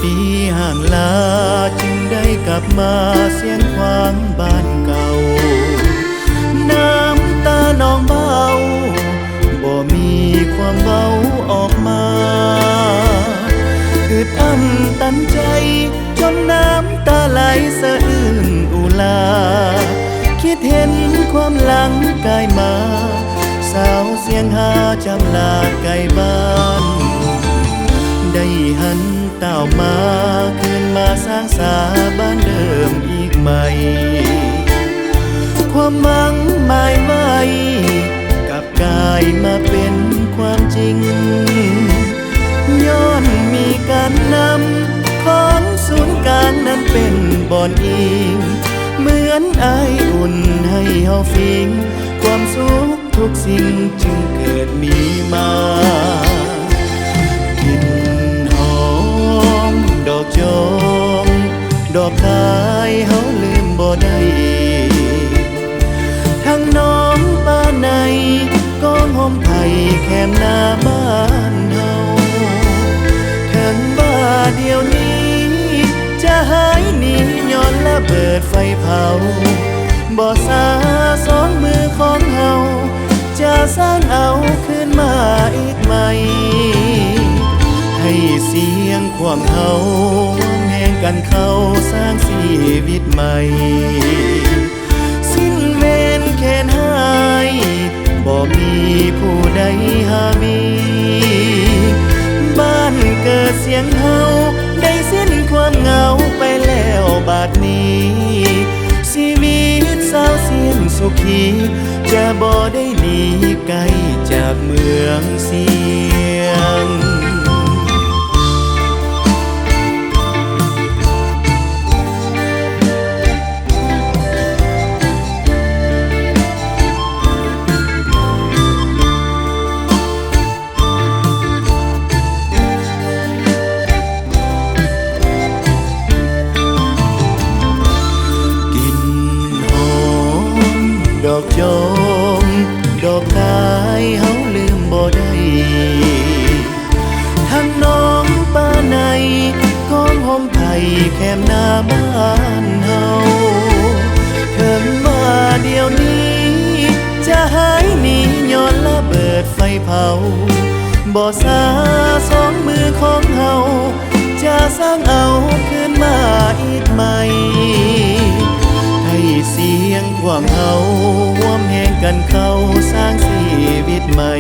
ปีห่างลาจึงได้กลับมาเสียงควางบ้านเก่าน้ำตาน้องเบาบ่มีความเบาออกมาอึดอั้นตันใจจนน้ำตาไหลสะอื้นอุลาคิดเห็นความหลังกายมาสาวเสียงหาจำลาไกลบ้านได้หันเต้ามาคืนมาสร้างสาบ้านเดิมอีกใหม่ความหวังหมายไม่กับกายมาเป็นความจริงย้อนมีการนำของศูนย์กลางนั้นเป็นบ่อนอิงเหมือนไออุ่นให้เฮาฟิงความสุขทุกสิ่งจึงเกิดมีมากลิ่นหอมดอกจงดอกคายเฮาลืมบ่ได้ทั้งน้องป้าในกองหอมไผ่แคมหน้าบ้านเฮาถึงบ้าเดียวนี้จะหายหนีย้อนละเบิดไฟเผาบ่สาสองมือของเฮาจะสร้างเอาคืนมาอีกไหมให้เสียงความเฮาแห่งกันเข้าสร้างชีวิตใหม่สิ้นเวรแค้นหายบ่มีผู้ใดหามีบ้านเกิดเสียงเฮาได้สิ้นความเหงาไปแล้วบัดนี้ชีวิตสาวเสียงสุขีจะบ่ได้หนีไกลจากเมืองเสียงดอกจงดอกคายเฮาลืมบ่ได้ทั้งน้องป้าในกองหอมไผ่แคมหน้าบ้านเฮาถึงมาเดียวนี้จะหายหนีย้อนละเบิดไฟเผาบ่สาสองมือของเฮาจะสร้างเอาคืนมาอีกไหมให้เสียงความเฮาร่วมแห่งกันเข้าสร้างชีวิตใหม่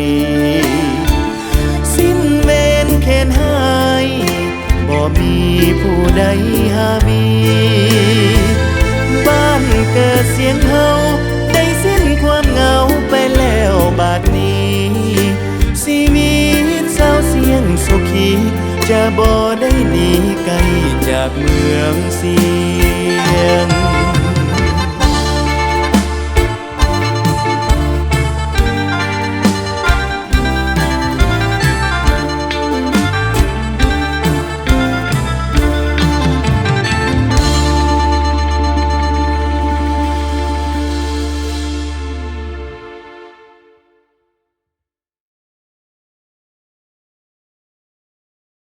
สิ้นเวรแค้นหายบ่มีผู้ใดหามีบ้านเกิดเสียงเฮาได้สิ้นความเหงาไปแล้วบัดนี้ชีวิตสาวเสียงสุขีจะบ่ได้หนีไกลจากเมืองเสียง